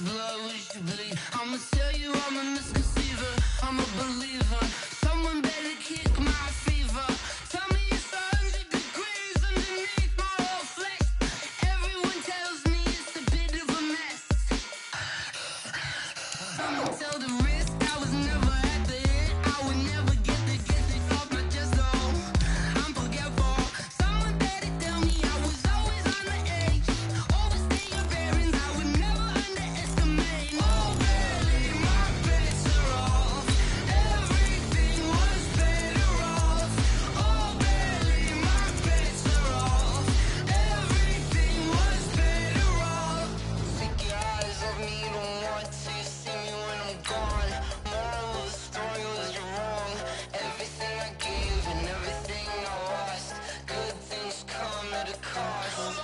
blood, wish to bleed. I'ma tell you I'm a misconceiver, I'm a believer. Someone better kick my fever. Tell me it's 100 degrees underneath my whole flesh. Everyone tells me it's a bit of a mess. I'ma tell the risk I was never at the end. I would never get the off my chest though. I'm forgetful. Someone better tell me I was always on the edge. Overstay your bearings, I would never underestimate. Oh really, my bets are off. Everything was better off. Oh really, my bets are off. Everything was better off. Take your eyes off me, you don't want to see me when I'm gone. Moral of the story was you're wrong. Everything I gave and everything I lost. Good things come at a cost.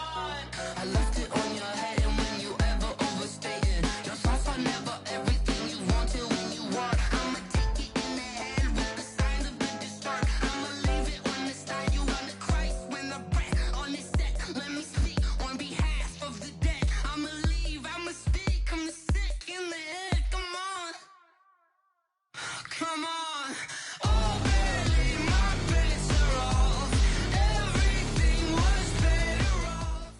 I left it on your head, and when you ever overstated, your thoughts are never everything you wanted when you want. I'ma take it in the head with the signs of a distort. I'ma leave it on the side. You on the Christ when the breath on this set. Let me speak on behalf of the dead. I'ma leave, I'ma speak. I'm the sick in the head. Come on, come on. Oh really, my bets are off. Everything was better off.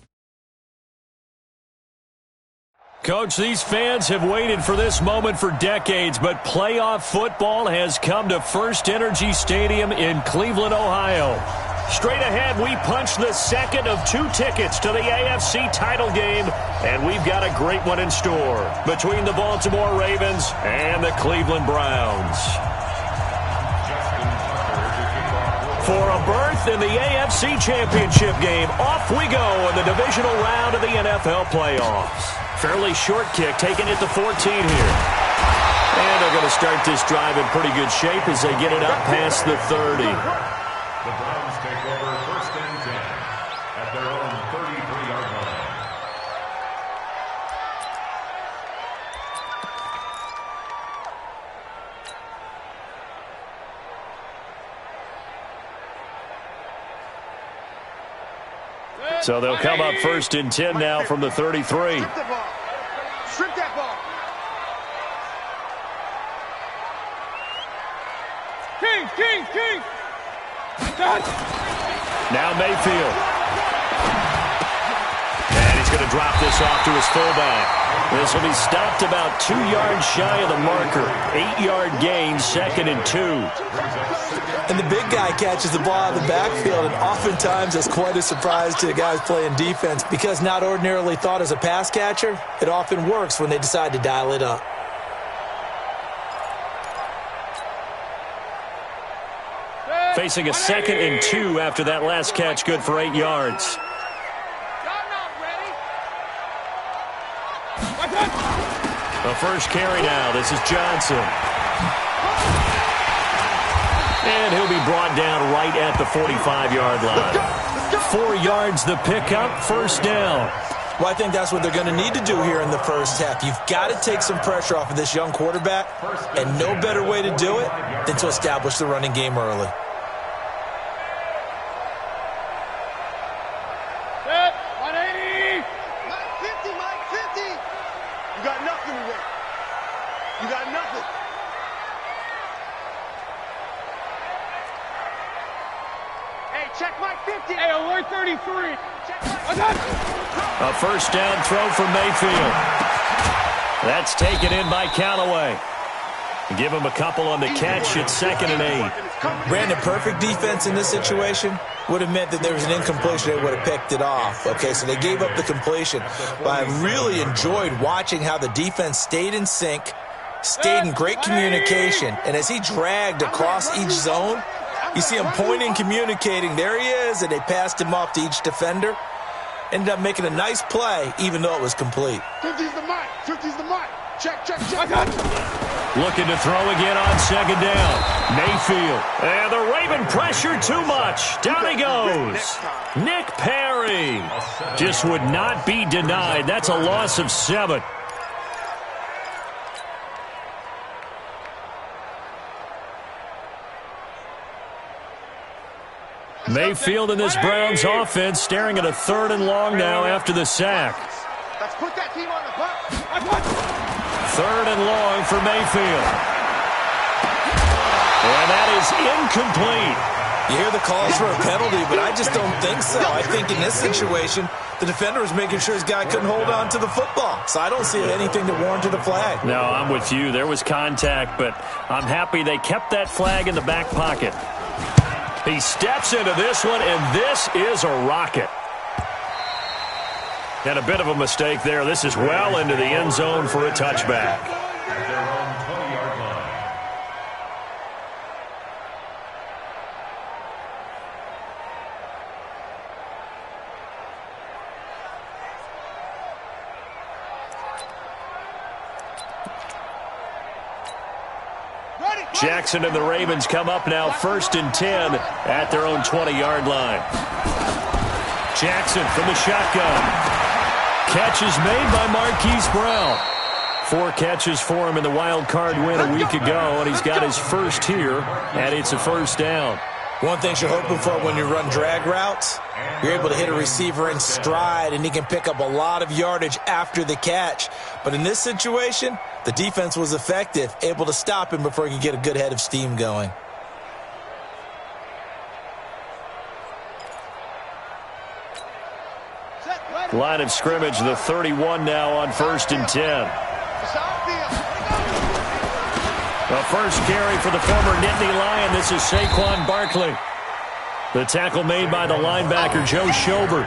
Coach, these fans have waited for this moment for decades, but playoff football has come to First Energy Stadium in Cleveland, Ohio. Straight ahead, we punch the second of 2 tickets to the AFC title game, and we've got a great one in store between the Baltimore Ravens and the Cleveland Browns. For a berth in the AFC Championship game, off we go in the divisional round of the NFL playoffs. Fairly short kick, taking it to 14 here. And they're going to start this drive in pretty good shape as they get it up past the 30. The Browns take over first and 10 at their own 33-yard line. So they'll come up first and 10 now from the 33. Strip the ball. Strip that ball. King. Now Mayfield. And he's going to drop this off to his fullback. This will be stopped about 2 yards shy of the marker. 8-yard gain, 2nd and 2. And the big guy catches the ball out of the backfield, and oftentimes it's quite a surprise to the guys playing defense because not ordinarily thought as a pass catcher, it often works when they decide to dial it up. Facing a 2nd and 2 after that last catch, good for 8 yards. The first carry now. This is Johnson. And he'll be brought down right at the 45-yard line. 4 yards the pickup, first down. Well, I think that's what they're going to need to do here in the first half. You've got to take some pressure off of this young quarterback, and no better way to do it than to establish the running game early. A first down throw for Mayfield. That's taken in by Callaway. Give him a couple on the catch at 2nd and 8. Brandon, perfect defense in this situation would have meant that there was an incompletion. They would have picked it off. Okay, so they gave up the completion. But I really enjoyed watching how the defense stayed in sync, stayed in great communication. And as he dragged across each zone, you see him pointing, communicating. There he is, and they passed him off to each defender. Ended up making a nice play, even though it was complete. 50's the mark. 50's the mark. Check. I got it. Looking to throw again on 2nd down. Mayfield. And the Raven pressure too much. Down he goes. Nick Perry just would not be denied. That's a loss of 7. Mayfield in this Browns offense staring at a 3rd and long now after the sack. Let's put that team on the bus. Third and long for Mayfield. And that is incomplete. You hear the calls for a penalty, but I just don't think so. I think in this situation, the defender was making sure his guy couldn't hold on to the football. So I don't see anything that warranted a flag. No, I'm with you. There was contact, but I'm happy they kept that flag in the back pocket. He steps into this one, and this is a rocket. And a bit of a mistake there. This is well into the end zone for a touchback. At their own 20-yard line. Jackson and the Ravens come up now 1st and 10 at their own 20-yard line. Jackson from the shotgun. Catch is made by Marquise Brown. 4 catches for him in the wild card win a week ago, and he's got his first here, and it's a first down. One thing you're hoping for when you run drag routes, you're able to hit a receiver in stride, and he can pick up a lot of yardage after the catch. But in this situation, the defense was effective, able to stop him before he could get a good head of steam going. Line of scrimmage, the 31 now on 1st and 10. The first carry for the former Nittany Lion. This is Saquon Barkley. The tackle made by the linebacker, Joe Schobert.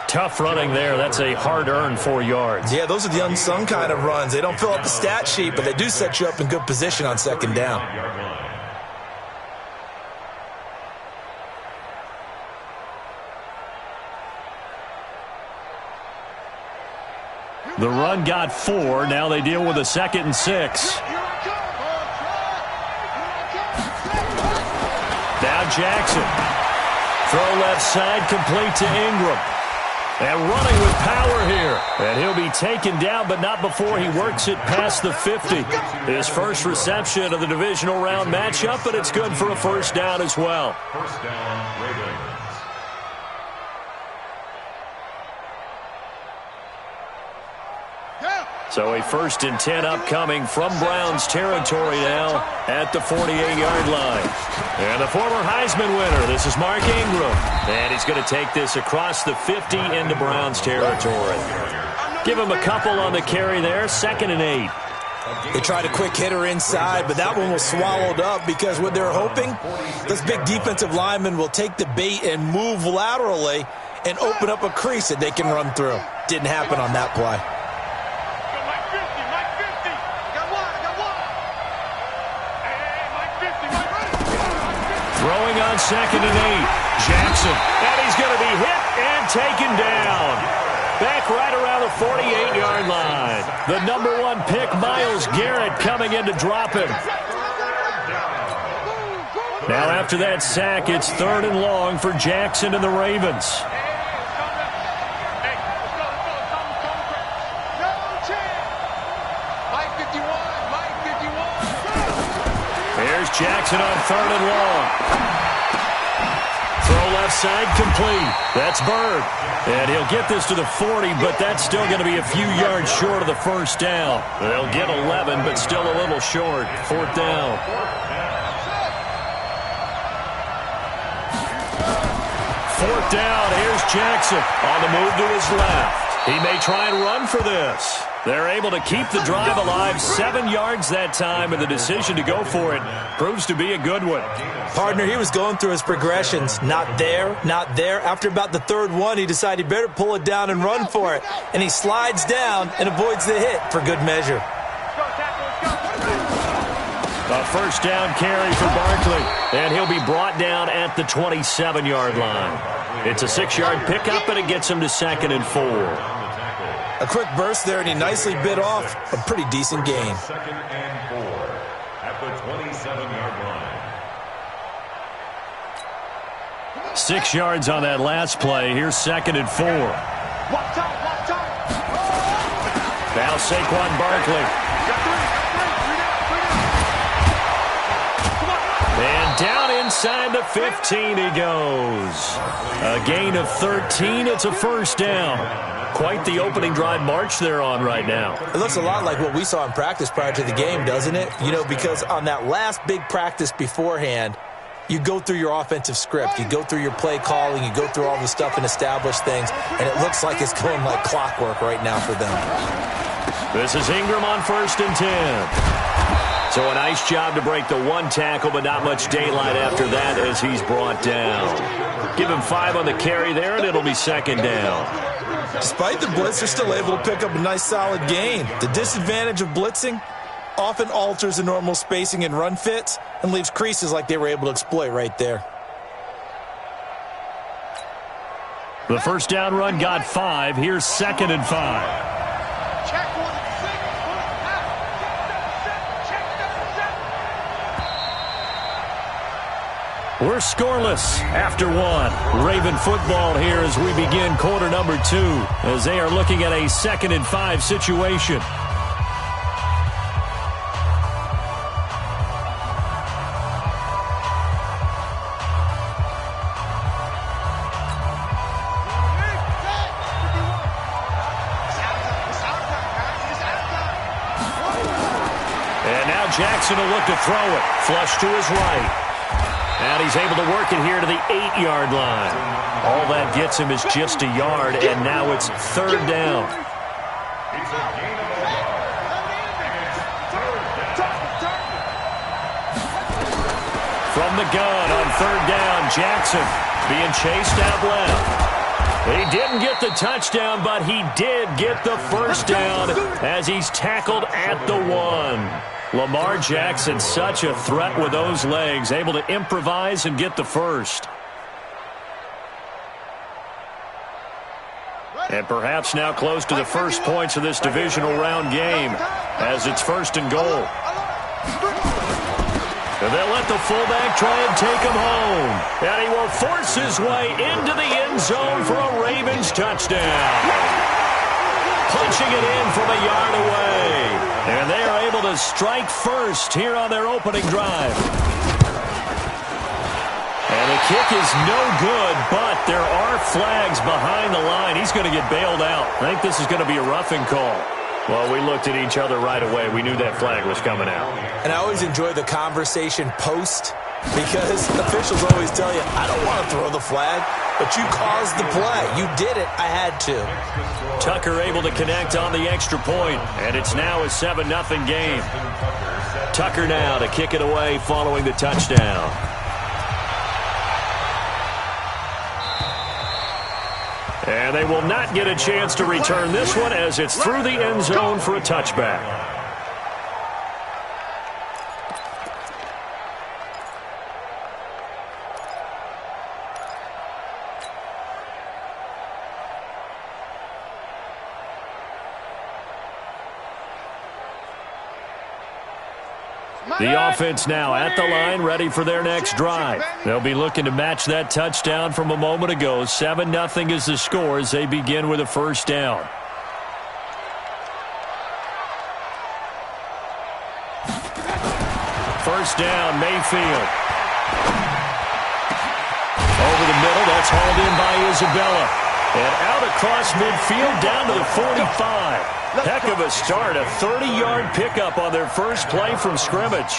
Tough running there. That's a hard-earned 4 yards. Yeah, those are the unsung kind of runs. They don't fill up the stat sheet, but they do set you up in good position on 2nd down. The run got 4. Now they deal with a 2nd and 6. Now Jackson. Throw left side, complete to Ingram. And running with power here. And he'll be taken down, but not before he works it past the 50. His first reception of the divisional round matchup, but it's good for a first down as well. First down, Ravens. So a 1st and 10 upcoming from Browns territory now at the 48-yard line. And the former Heisman winner, this is Mark Ingram. And he's going to take this across the 50 into Browns territory. Give him a couple on the carry there, 2nd and 8. They tried a quick hitter inside, but that one was swallowed up because what they're hoping, this big defensive lineman will take the bait and move laterally and open up a crease that they can run through. Didn't happen on that play. Throwing on 2nd and 8. Jackson. And he's going to be hit and taken down. Back right around the 48-yard line. The number 1 pick, Myles Garrett, coming in to drop him. Now after that sack, it's 3rd and long for Jackson and the Ravens. Here's Jackson on 3rd and long. Throw left side complete. That's Bird. And he'll get this to the 40, but that's still going to be a few yards short of the first down. They'll get 11, but still a little short. 4th down. 4th down. Here's Jackson on the move to his left. He may try and run for this. They're able to keep the drive alive, 7 yards that time, and the decision to go for it proves to be a good one. Partner, he was going through his progressions. Not there, not there. After about the 3rd one, he decided he better pull it down and run for it. And he slides down and avoids the hit for good measure. A first down carry for Barkley, and he'll be brought down at the 27-yard line. It's a 6-yard pickup, and it gets him to 2nd and 4. A quick burst there, and he nicely bit off a pretty decent gain. 2nd and 4 at the 27-yard line. 6 yards on that last play. Here's 2nd and 4. Now Saquon Barkley. And down inside the 15 he goes. A gain of 13. It's a first down. Quite the opening drive march they're on right now. It looks a lot like what we saw in practice prior to the game, doesn't it? You know, because on that last big practice beforehand, you go through your offensive script. You go through your play calling. You go through all the stuff and establish things. And it looks like it's going like clockwork right now for them. This is Ingram on 1st and 10. So a nice job to break the one tackle, but not much daylight after that as he's brought down. Give him 5 on the carry there, and it'll be 2nd down. Despite the blitz, they're still able to pick up a nice solid gain. The disadvantage of blitzing often alters the normal spacing and run fits and leaves creases like they were able to exploit right there. The first down run got 5. Here's 2nd and 5. We're scoreless after 1. Raven football here as we begin quarter number 2 as they are looking at a 2nd and 5 situation. And now Jackson will look to throw it. Flush to his right. And he's able to work it here to the 8-yard line. All that gets him is just a yard, and now it's 3rd down. From the gun on 3rd down, Jackson being chased out left. He didn't get the touchdown, but he did get the first down as he's tackled at the 1. Lamar Jackson, such a threat with those legs, able to improvise and get the first. And perhaps now close to the first points of this divisional round game as it's 1st and goal. And they'll let the fullback try and take him home. And he will force his way into the end zone for a Ravens touchdown. Punching it in from a yard away. And they are able to strike first here on their opening drive. And the kick is no good, but there are flags behind the line. He's going to get bailed out. I think this is going to be a roughing call. Well, we looked at each other right away. We knew that flag was coming out. And I always enjoy the conversation post because officials always tell you, I don't want to throw the flag, but you caused the play. You did it. I had to. Tucker able to connect on the extra point, and it's now a 7-0 game. Tucker now to kick it away following the touchdown. And they will not get a chance to return this one as it's through the end zone for a touchback. The offense now at the line, ready for their next drive. They'll be looking to match that touchdown from a moment ago. 7-0 is the score as they begin with a first down. First down, Mayfield. Over the middle, that's hauled in by Isabella. And out across midfield, down to the 45. Heck of a start, a 30-yard pickup on their first play from scrimmage.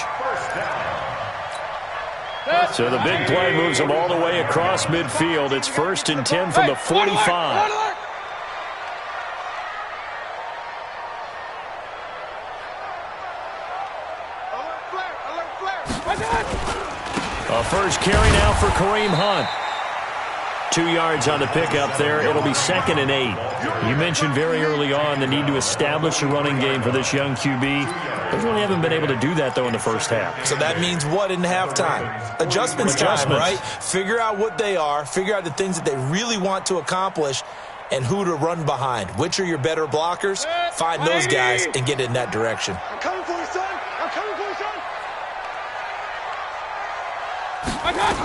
So the big play moves them all the way across midfield. It's 1st and 10 from the 45. A first carry now for Kareem Hunt. 2 yards on the pickup there. It'll be 2nd and 8. You mentioned very early on the need to establish a running game for this young QB. They really haven't been able to do that, though, in the first half. So that means what in halftime? Adjustments time, right? Figure out what they are. Figure out the things that they really want to accomplish and who to run behind. Which are your better blockers? Find those guys and get in that direction. I'm coming for you, son. I'm coming for you, son. I got you.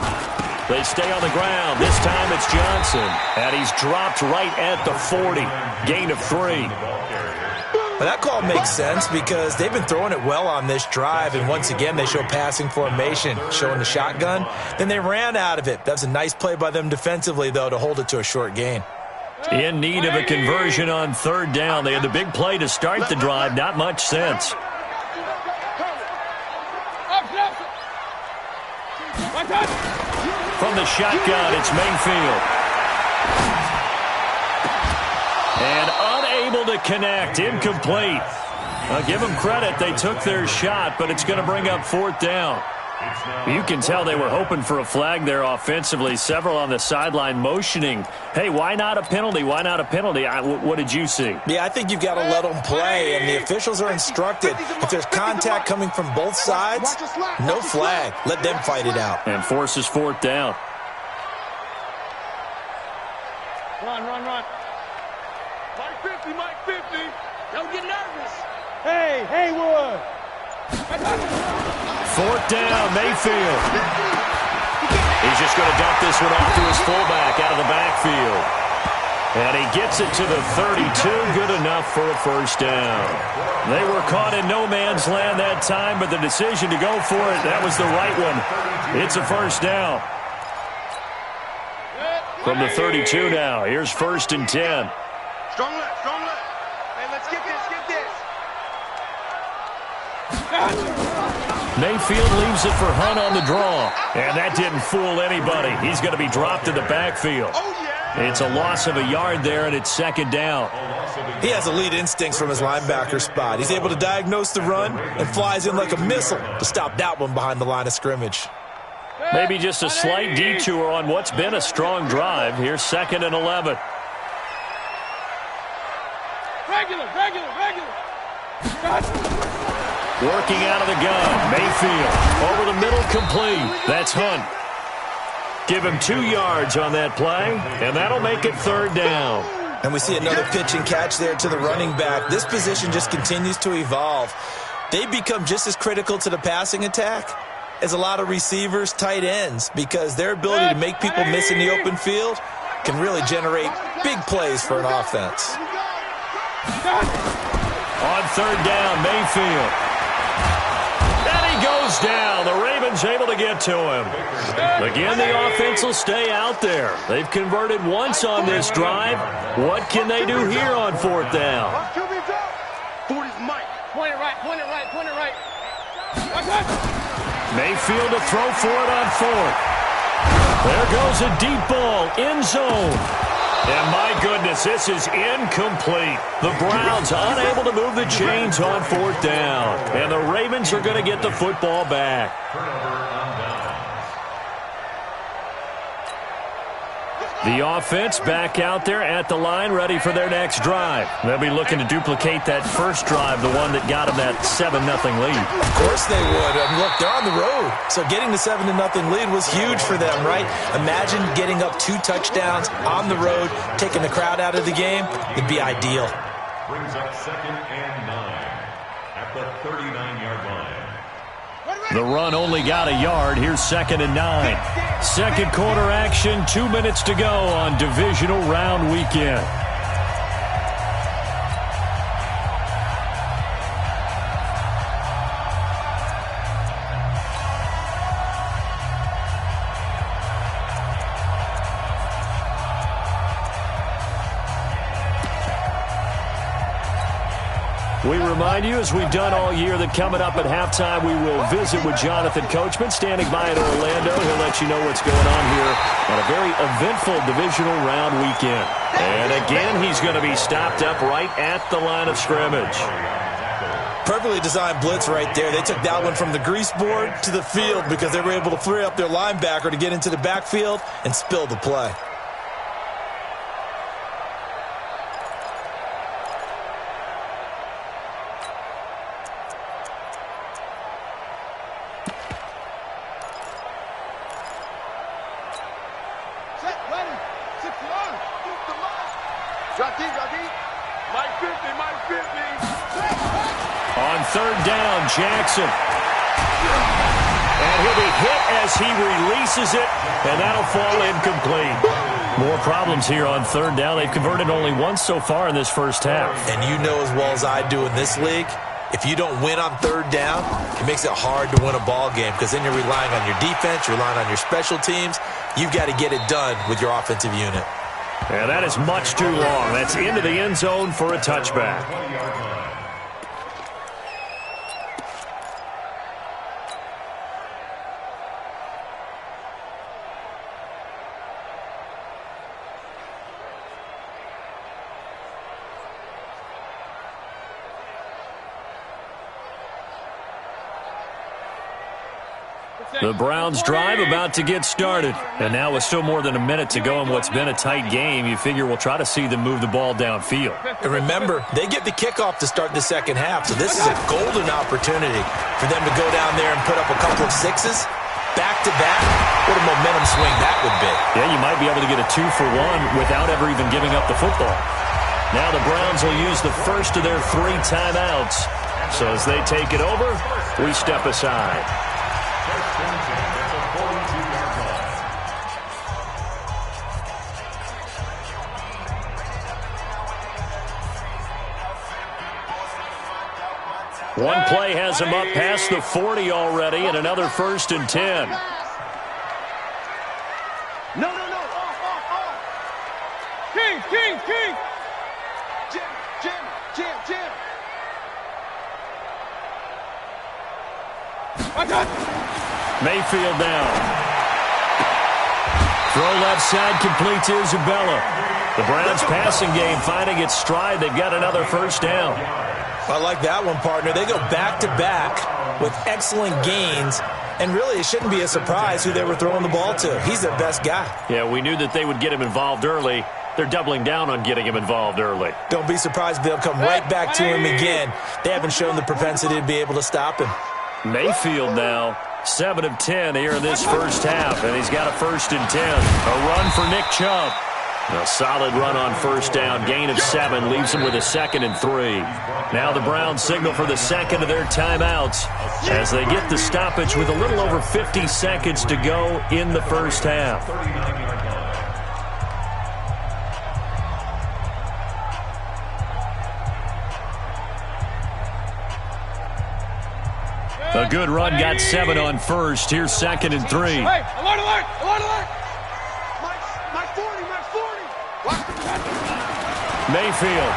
They stay on the ground. This time it's Johnson. And he's dropped right at the 40. Gain of 3. Well, that call makes sense because they've been throwing it well on this drive. And once again, they show passing formation, showing the shotgun. Then they ran out of it. That's a nice play by them defensively, though, to hold it to a short gain. In need of a conversion on third down. They had the big play to start the drive. Not much sense. From the shotgun, it's Mayfield. And unable to connect. Incomplete. I'll give them credit. They took their shot, but it's going to bring up fourth down. You can tell they were hoping for a flag there offensively. Several on the sideline motioning, hey, why not a penalty? Why not a penalty? What did you see? Yeah, I think you've got to let them play, and the officials are instructed. If there's contact coming from both sides, no flag. Let them fight it out. And forces fourth down. Run. Mike 50, Mike 50. Don't get nervous. Hey, Haywood. Fourth down, Mayfield. He's just going to dump this one off to his fullback out of the backfield. And he gets it to the 32. Good enough for a first down. They were caught in no man's land that time, but the decision to go for it, that was the right one. It's a first down. From the 32 now, here's first and 10. Strong left. Hey, let's get this. Mayfield leaves it for Hunt on the draw. And that didn't fool anybody. He's going to be dropped in the backfield. It's a loss of a yard there, and it's second down. He has elite instincts from his linebacker spot. He's able to diagnose the run and flies in like a missile to stop that one behind the line of scrimmage. Maybe just a slight detour on what's been a strong drive. Here's second and 11. Regular. Working out of the gun. Mayfield over the middle, complete. That's Hunt. Give him 2 yards on that play, and that'll make it third down. And we see another pitch and catch there to the running back. This position just continues to evolve. They become just as critical to the passing attack as a lot of receivers, tight ends, because their ability to make people miss in the open field can really generate big plays for an offense. On third down, Mayfield. And he goes down. The Ravens able to get to him. Again, the offense will stay out there. They've converted once on this drive. What can they do here on fourth down? 40's Mike. Point it right. Mayfield to throw for it on fourth. There goes a deep ball, end zone. And my goodness, this is incomplete. The Browns unable to move the chains on fourth down. And the Ravens are going to get the football back. The offense back out there at the line, ready for their next drive. They'll be looking to duplicate that first drive, the one that got them that 7-0 lead. Of course they would. I mean, look, they're on the road. So getting the 7-0 lead was huge for them, right? Imagine getting up 2 touchdowns on the road, taking the crowd out of the game. It'd be ideal. Brings up second and 9 at the 39-yard line. The run only got a yard. Here's second and 9. Second quarter action, 2 minutes to go on divisional round weekend. We remind you, as we've done all year, that coming up at halftime, we will visit with Jonathan Coachman, standing by in Orlando. He'll let you know what's going on here on a very eventful divisional round weekend. And again, he's going to be stopped up right at the line of scrimmage. Perfectly designed blitz right there. They took that one from the grease board to the field because they were able to free up their linebacker to get into the backfield and spill the play. On third down, Jackson. And he'll be hit as he releases it, and that'll fall incomplete. More problems here on third down. They've converted only once so far in this first half. And you know as well as I do in this league, if you don't win on third down, it makes it hard to win a ball game because then you're relying on your defense, you're relying on your special teams. You've got to get it done with your offensive unit. And that is much too long. That's into the end zone for a touchback. The Browns drive about to get started. And now with still more than a minute to go in what's been a tight game, you figure we'll try to see them move the ball downfield. And remember, they get the kickoff to start the second half, so this is a golden opportunity for them to go down there and put up a couple of sixes back-to-back. What a momentum swing that would be. Yeah, you might be able to get a 2-for-1 without ever even giving up the football. Now the Browns will use the first of their 3 timeouts. So as they take it over, we step aside. One play has him up past the 40 already, and another 1st and 10. No. Off. King. Jim. Mayfield down. Throw left side, complete to Isabella. The Browns passing game finding its stride. They've got another 1st down. I like that one, partner. They go back-to-back with excellent gains, and really it shouldn't be a surprise who they were throwing the ball to. He's their best guy. Yeah, we knew that they would get him involved early. They're doubling down on getting him involved early. Don't be surprised if they'll come right back to him again. They haven't shown the propensity to be able to stop him. Mayfield now, 7 of 10 here in this first half, and he's got a 1st and 10. A run for Nick Chubb. A solid run on 1st down, gain of 7, leaves him with a 2nd and 3. Now the Browns signal for the second of their timeouts as they get the stoppage with a little over 50 seconds to go in the first half. A good run, got 7 on 1st. Here's 2nd and 3. Hey, alert! My 40. Mayfield.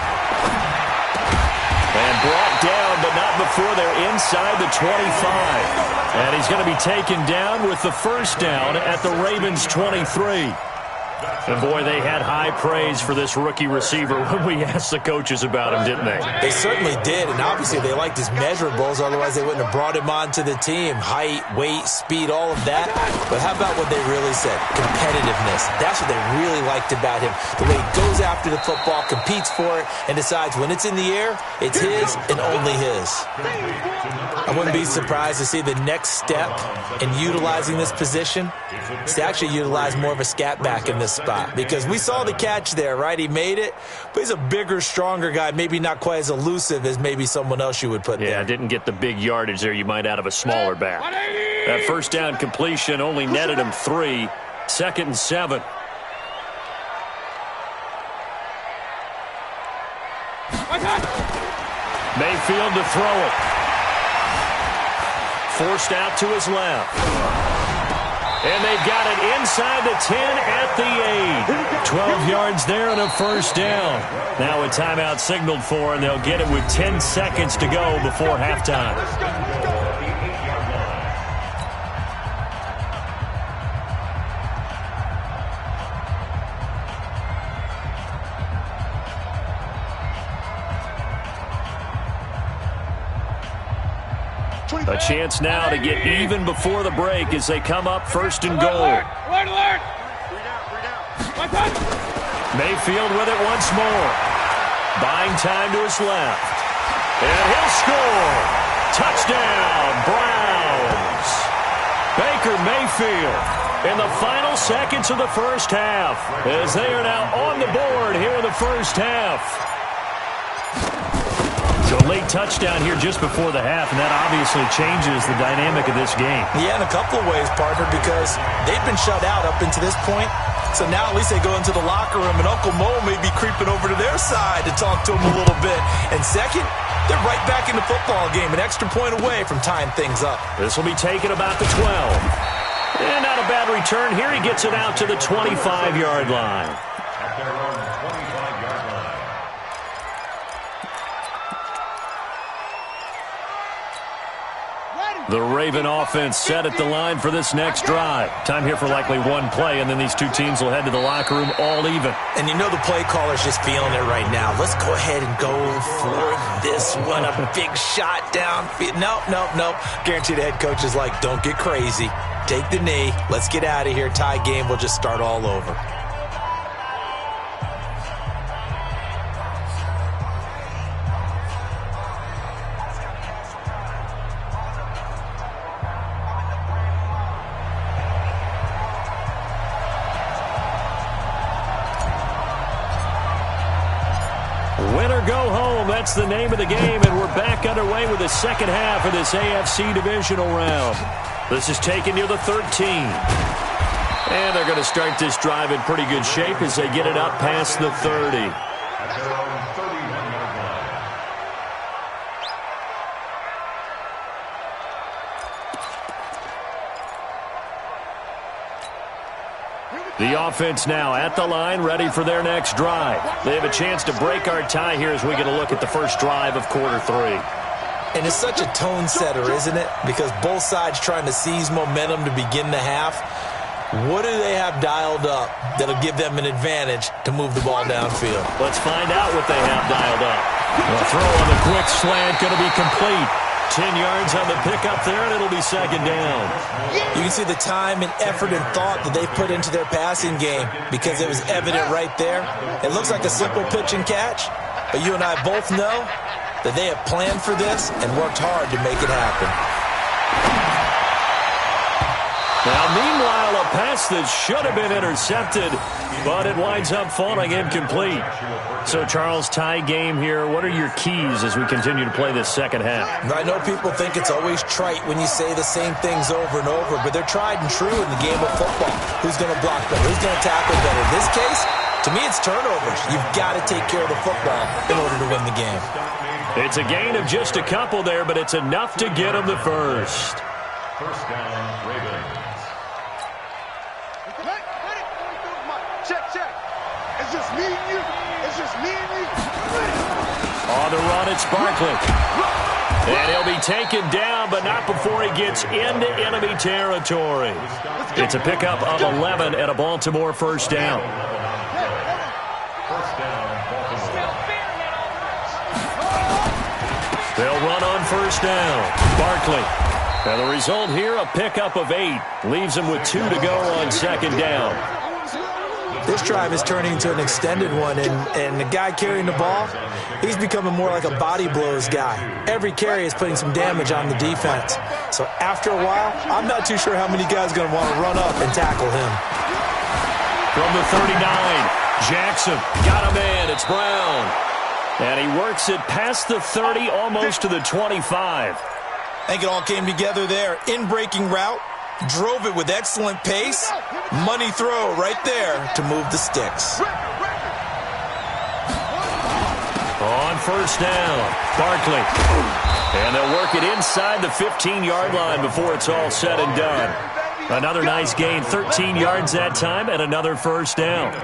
And brought down, but not before they're inside the 25. And he's going to be taken down with the 1st down at the Ravens' 23. And, boy, they had high praise for this rookie receiver when we asked the coaches about him, didn't they? They certainly did, and obviously they liked his measurables. Otherwise, they wouldn't have brought him onto the team. Height, weight, speed, all of that. But how about what they really said? Competitiveness. That's what they really liked about him. The way he goes after the football, competes for it, and decides when it's in the air, it's his and only his. I wouldn't be surprised to see the next step in utilizing this position is to actually utilize more of a scat back in this spot, because we saw the catch there, right? He made it, but he's a bigger, stronger guy, maybe not quite as elusive as maybe someone else you would put there. Yeah, didn't get the big yardage there you might out of a smaller back. That 1st down completion only netted him 3. 2nd and 7. Mayfield to throw it. Forced out to his left. And they've got it inside the 10 at the 8. 12 yards there and a 1st down. Now a timeout signaled for, and they'll get it with 10 seconds to go before halftime. A chance now to get even before the break as they come up 1st and goal. Alert! Mayfield with it once more. Buying time to his left. And he'll score. Touchdown, Browns. Baker Mayfield in the final seconds of the first half as they are now on the board here in the first half. So a late touchdown here just before the half, and that obviously changes the dynamic of this game. Yeah, in a couple of ways, partner, because they've been shut out up until this point. So now at least they go into the locker room, and Uncle Mo may be creeping over to their side to talk to him a little bit. And second, they're right back in the football game, an extra point away from tying things up. This will be taken about the 12. And not a bad return here. He gets it out to the 25-yard line. The Raven offense set at the line for this next drive. Time here for likely one play, and then these two teams will head to the locker room all even. And you know the play caller's just feeling it right now. Let's go ahead and go for this one. A big shot downfield. Nope. Guaranteed the head coach is like, don't get crazy. Take the knee. Let's get out of here. Tie game. We'll just start all over. Win or go home, that's the name of the game, and we're back underway with the second half of this AFC divisional round. This is taken near the 13. And they're going to start this drive in pretty good shape as they get it up past the 30. At their own 31-yard line. The offense now at the line, ready for their next drive. They have a chance to break our tie here as we get a look at the first drive of quarter 3. And it's such a tone setter, isn't it? Because both sides trying to seize momentum to begin the half. What do they have dialed up that'll give them an advantage to move the ball downfield? Let's find out what they have dialed up. The throw on the quick slant going to be complete. 10 yards on the pickup there, and it'll be second down. You can see the time and effort and thought that they've put into their passing game because it was evident right there. It looks like a simple pitch and catch, but you and I both know that they have planned for this and worked hard to make it happen. Now, meanwhile, a pass that should have been intercepted, but it winds up falling incomplete. So, Charles, tie game here. What are your keys as we continue to play this second half? I know people think it's always trite when you say the same things over and over, but they're tried and true in the game of football. Who's going to block better? Who's going to tackle better? In this case, to me, it's turnovers. You've got to take care of the football in order to win the game. It's a gain of just a couple there, but it's enough to get them the first. First down, Ravens. Check. It's just me and you. It's just me and you. On the run, it's Barkley. And he'll be taken down, but not before he gets into enemy territory. It's a pickup of 11 and a Baltimore first down. First down, Baltimore. They'll run on first down. Barkley. And the result here, a pickup of 8. Leaves him with 2 to go on second down. This drive is turning into an extended one, and the guy carrying the ball, he's becoming more like a body blows guy. Every carry is putting some damage on the defense. So after a while, I'm not too sure how many guys are going to want to run up and tackle him. From the 39, Jackson got a man. It's Brown. And he works it past the 30, almost to the 25. I think it all came together there. In-breaking route. Drove it with excellent pace. Money throw right there to move the sticks. On first down, Barkley. And they'll work it inside the 15-yard line before it's all said and done. Another nice gain, 13 yards that time, and another first down.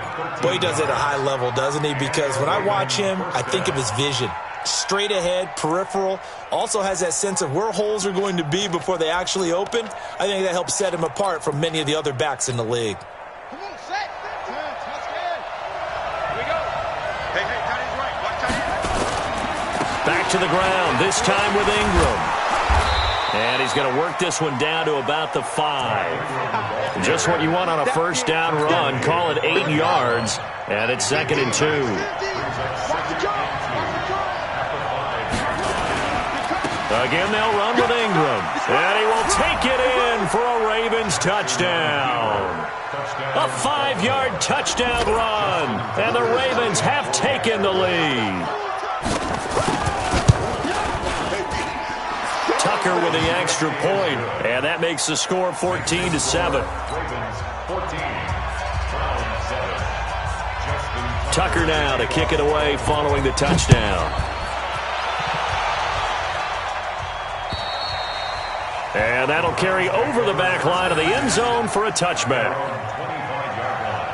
Boy, he does it at a high level, doesn't he? Because when I watch him, I think of his vision. Straight ahead, peripheral, also has that sense of where holes are going to be before they actually open. I think that helps set him apart from many of the other backs in the league. Come on, set. Touchdown. Here we go. Hey, tight end's right. Watch tight end. Back to the ground, this time with Ingram. And he's going to work this one down to about the 5. Just what you want on a first down run. Call it 8 yards, and it's second and 2. Again, they'll run with Ingram. And he will take it in for a Ravens touchdown. A 5-yard touchdown run. And the Ravens have taken the lead. Tucker with the extra point. And that makes the score 14-7. Ravens 14. Brown 7. Tucker now to kick it away following the touchdown. And that'll carry over the back line of the end zone for a touchback. 25-yard line.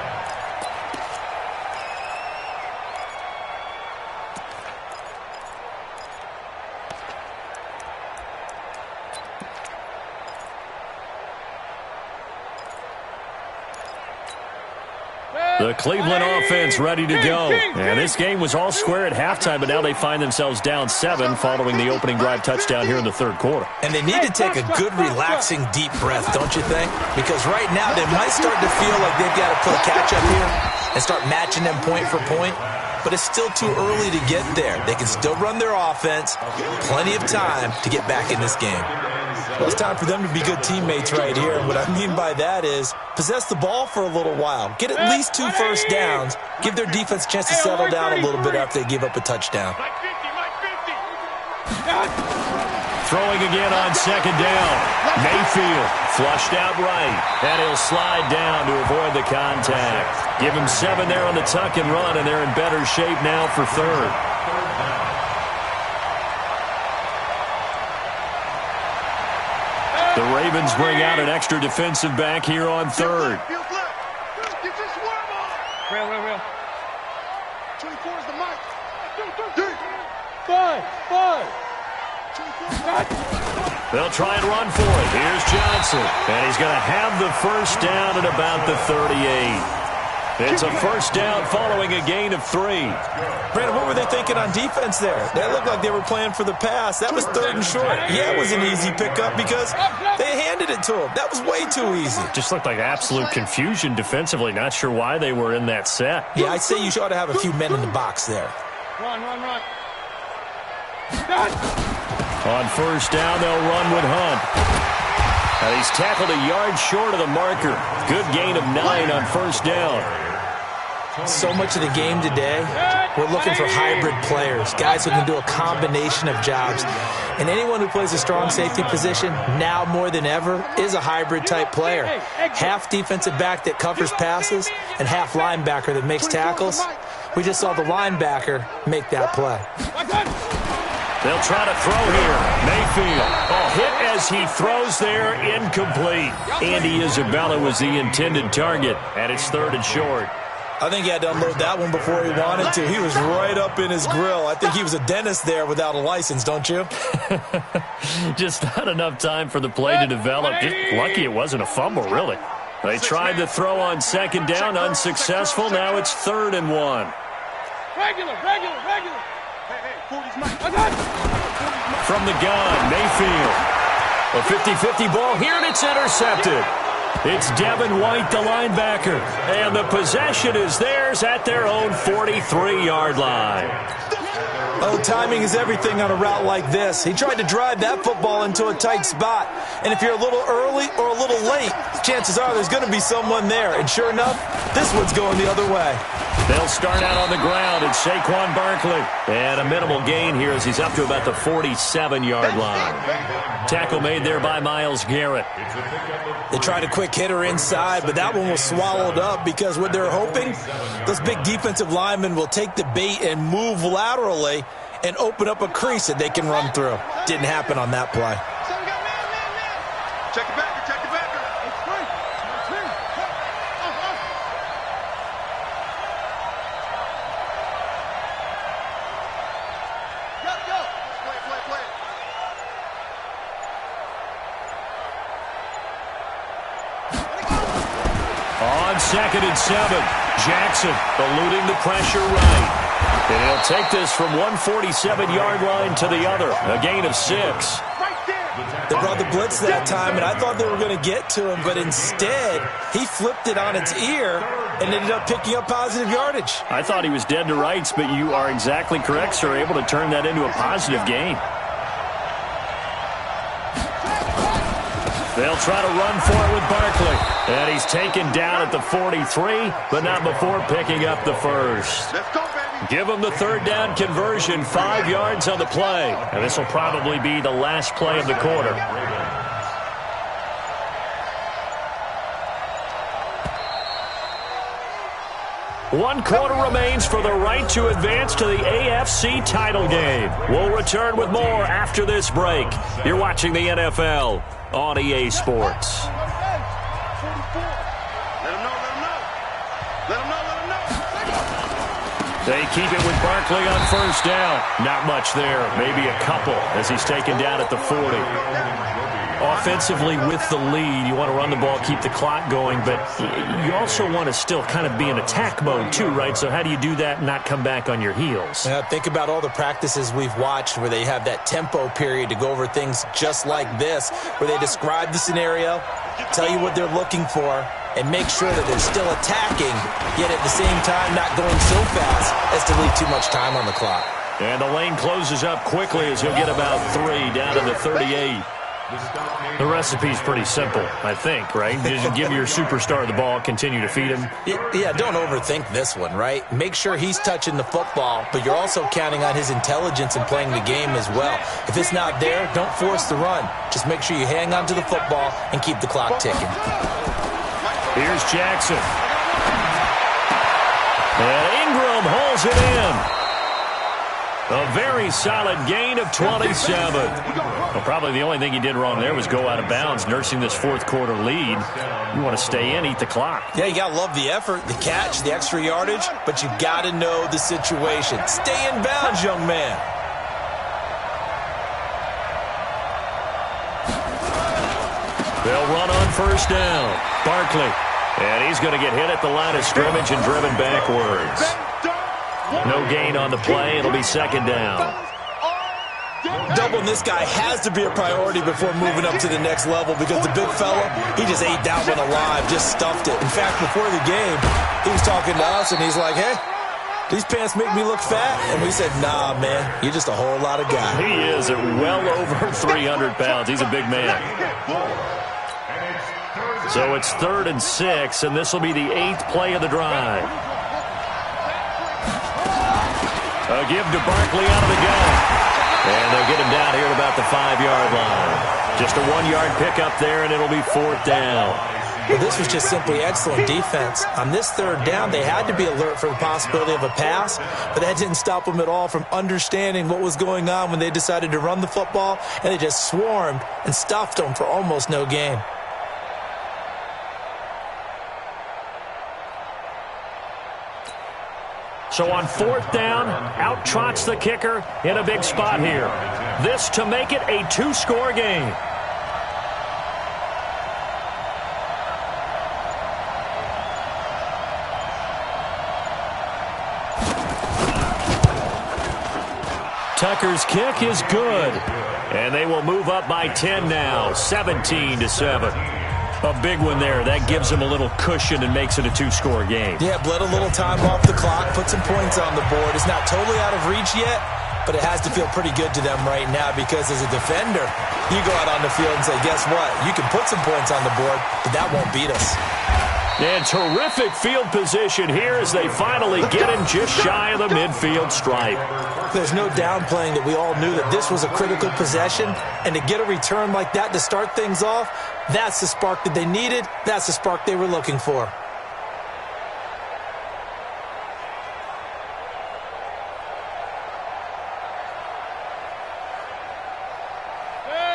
The Cleveland offense ready to go. And this game was all square at halftime, but now they find themselves down 7 following the opening drive touchdown here in the third quarter. And they need to take a good, relaxing, deep breath, don't you think? Because right now they might start to feel like they've got to play catch-up here and start matching them point for point. But it's still too early to get there. They can still run their offense. Plenty of time to get back in this game. Well, it's time for them to be good teammates right here. And what I mean by that is possess the ball for a little while. Get at least 2 first downs. Give their defense a chance to settle down a little bit after they give up a touchdown. Throwing again on second down. Mayfield flushed out right. And he'll slide down to avoid the contact. Give him 7 there on the tuck and run, and they're in better shape now for third. The Ravens bring out an extra defensive back here on third. Real. 24 is the mic. 5. They'll try and run for it. Here's Johnson. And he's going to have the first down at about the 38. It's a first down following a gain of 3. Brandon, what were they thinking on defense there? They looked like they were playing for the pass. That was 3rd and short. Yeah, it was an easy pickup because they handed it to him. That was way too easy. Just looked like absolute confusion defensively. Not sure why they were in that set. Yeah, I'd say you ought to have a few men in the box there. Run. On first down, they'll run with Hunt. And he's tackled a yard short of the marker. Good gain of 9 on first down. So much of the game today, we're looking for hybrid players, guys who can do a combination of jobs. And anyone who plays a strong safety position, now more than ever, is a hybrid type player. Half defensive back that covers passes and half linebacker that makes tackles. We just saw the linebacker make that play. They'll try to throw here. Mayfield. Hit as he throws there, incomplete. Andy Isabella was the intended target, and it's 3rd and short. I think he had to unload that one before he wanted to. He was right up in his grill. I think he was a dentist there without a license, don't you? Just not enough time for the play to develop. Just lucky it wasn't a fumble, really. They tried to throw on second down, unsuccessful. Now it's 3rd and 1. Regular. From the gun, Mayfield. A 50-50 ball here, and it's intercepted. It's Devin White, the linebacker. And the possession is theirs at their own 43-yard line. Oh, timing is everything on a route like this. He tried to drive that football into a tight spot. And if you're a little early or a little late, chances are there's going to be someone there. And sure enough, this one's going the other way. They'll start out on the ground. It's Saquon Barkley. And a minimal gain here as he's up to about the 47-yard line. Tackle made there by Myles Garrett. They tried a quick hitter inside, but that one was swallowed up because what they're hoping, those big defensive linemen will take the bait and move laterally and open up a crease that they can run through. Didn't happen on that play. Check it back. It's free. Go. Play. On 2nd and 7, Jackson eluding the pressure right. And he'll take this from 147-yard line to the other, a gain of 6. They brought the blitz that time, and I thought they were going to get to him, but instead, he flipped it on its ear and ended up picking up positive yardage. I thought he was dead to rights, but you are exactly correct, sir, able to turn that into a positive gain. They'll try to run for it with Barkley. And he's taken down at the 43, but not before picking up the first. Let's go, baby. Give him the 3rd down conversion, 5 yards on the play. And this will probably be the last play of the quarter. One quarter remains for the right to advance to the AFC title game. We'll return with more after this break. You're watching the NFL on EA Sports. Let him know. They keep it with Barkley on first down. Not much there, maybe a couple as he's taken down at the 40. Offensively with the lead, you want to run the ball, keep the clock going, but you also want to still kind of be in attack mode too, right? So how do you do that and not come back on your heels? Yeah, think about all the practices we've watched where they have that tempo period to go over things just like this, where they describe the scenario, tell you what they're looking for, and make sure that they're still attacking, yet at the same time not going so fast as to leave too much time on the clock. And the lane closes up quickly as he'll get about 3 down to the 38. The recipe's pretty simple, I think, right? Just give your superstar the ball, continue to feed him. Yeah, don't overthink this one, right? Make sure he's touching the football, but you're also counting on his intelligence in playing the game as well. If it's not there, don't force the run. Just make sure you hang on to the football and keep the clock ticking. Here's Jackson. And Ingram holds it in. A very solid gain of 27. Well, probably the only thing he did wrong there was go out of bounds, nursing this fourth quarter lead. You want to stay in, eat the clock. Yeah, you got to love the effort, the catch, the extra yardage, but you got to know the situation. Stay in bounds, young man. They'll run on first down. Barkley. And he's going to get hit at the line of scrimmage and driven backwards. No gain on the play. It'll be second down. Doubling this guy has to be a priority before moving up to the next level because the big fella, he just ate that one alive, just stuffed it. In fact, before the game, he was talking to us, and he's like, hey, these pants make me look fat? And we said, nah, man, you're just a whole lot of guy. He is at well over 300 pounds. He's a big man. So it's 3rd and 6, and this will be the 8th play of the drive. A give to Barkley out of the gun. And they'll get him down here at about the 5-yard line. Just a 1-yard pickup there, and it'll be 4th down. Well, this was just simply excellent defense. On this 3rd down, they had to be alert for the possibility of a pass, but that didn't stop them at all from understanding what was going on when they decided to run the football, and they just swarmed and stuffed them for almost no gain. So on 4th down, out trots the kicker in a big spot here. This to make it a 2-score game. Tucker's kick is good. And they will move up by 10 now, 17-7. A big one there. That gives them a little cushion and makes it a 2-score game. Yeah, bled a little time off the clock, put some points on the board. It's not totally out of reach yet, but it has to feel pretty good to them right now because as a defender, you go out on the field and say, guess what? You can put some points on the board, but that won't beat us. And terrific field position here as they finally get him just shy of the midfield stripe. There's no downplaying that we all knew that this was a critical possession, and to get a return like that to start things off, that's the spark that they needed. That's the spark they were looking for.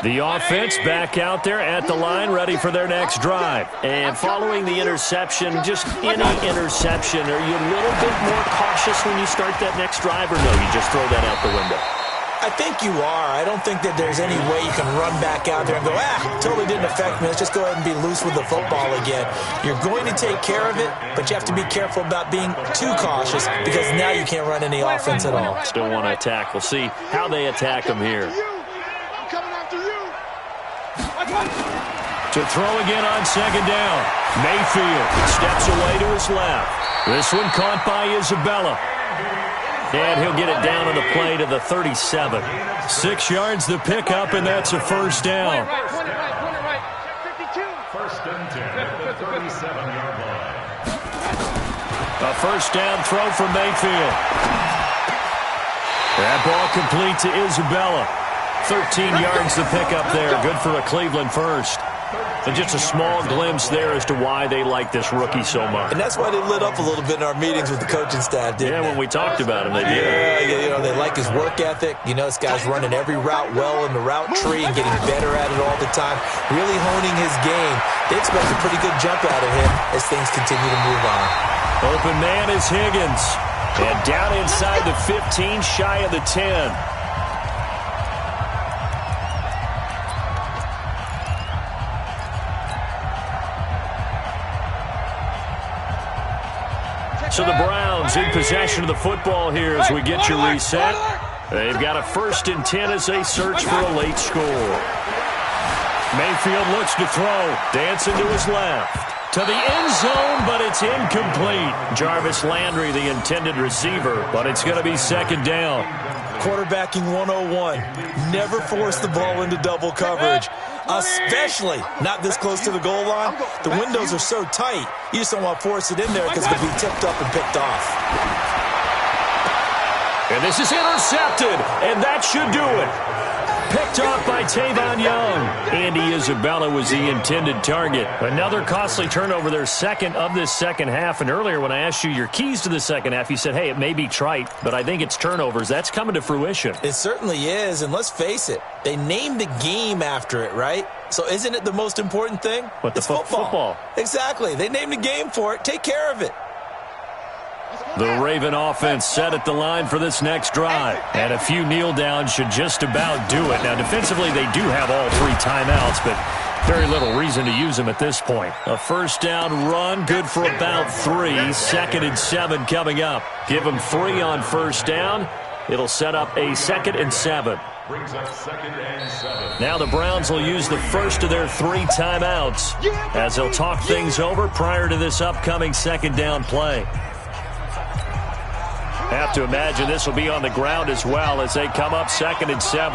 The offense back out there at the line, ready for their next drive. And following the interception, just any interception, are you a little bit more cautious when you start that next drive, or no, you just throw that out the window? I think you are. I don't think that there's any way you can run back out there and go, totally didn't affect me. Let's just go ahead and be loose with the football again. You're going to take care of it, but you have to be careful about being too cautious because now you can't run any offense at all. Still want to attack. We'll see how they attack them here. To throw again on second down. Mayfield steps away to his left. This one caught by Isabella. And he'll get it down on the play to the 37. 6 yards the pickup, and that's a first down. First and 10 at the 37-yard line. A first down throw from Mayfield. That ball complete to Isabella. 13 yards to pick up there. Good for a Cleveland first. And just a small glimpse there as to why they like this rookie so much. And that's why they lit up a little bit in our meetings with the coaching staff, didn't they? When we talked about him, they did. Yeah, they like his work ethic. You know, this guy's running every route well in the route tree and getting better at it all the time, really honing his game. They expect a pretty good jump out of him as things continue to move on. Open man is Higgins. And down inside the 15, shy of the 10. So the Browns in possession of the football here as we get you reset. They've got a 1st and 10 as they search for a late score. Mayfield looks to throw. Dancing to his left. To the end zone, but it's incomplete. Jarvis Landry, the intended receiver, but it's going to be 2nd down. Quarterbacking 101. Never force the ball into double coverage, especially not this close to the goal line. The windows are so tight, you just don't want to force it in there because it could be tipped up and picked off. And this is intercepted, and that should do it. Picked off by Tavon Young. Andy Isabella was the intended target. Another costly turnover, their 2nd of this second half. And earlier when I asked you your keys to the second half, you said, hey, it may be trite, but I think it's turnovers. That's coming to fruition. It certainly is, and let's face it, they named the game after it, right? So isn't it the most important thing? What, it's football. Exactly. They named the game for it. Take care of it. The Raven offense set at the line for this next drive. And a few kneel downs should just about do it. Now, defensively, they do have all 3 timeouts, but very little reason to use them at this point. A 1st down run, good for about 3. 2nd and 7 coming up. Give them 3 on 1st down. It'll set up a 2nd and 7. Brings up 2nd and 7. Now the Browns will use the first of their 3 timeouts as they'll talk things over prior to this upcoming 2nd down play. Have to imagine this will be on the ground as well as they come up 2nd and 7.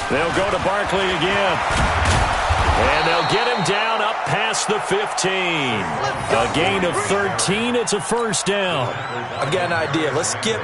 They'll go to Barkley again. And they'll get him down up past the 15. A gain of 13. It's a 1st down. I've got an idea. Let's skip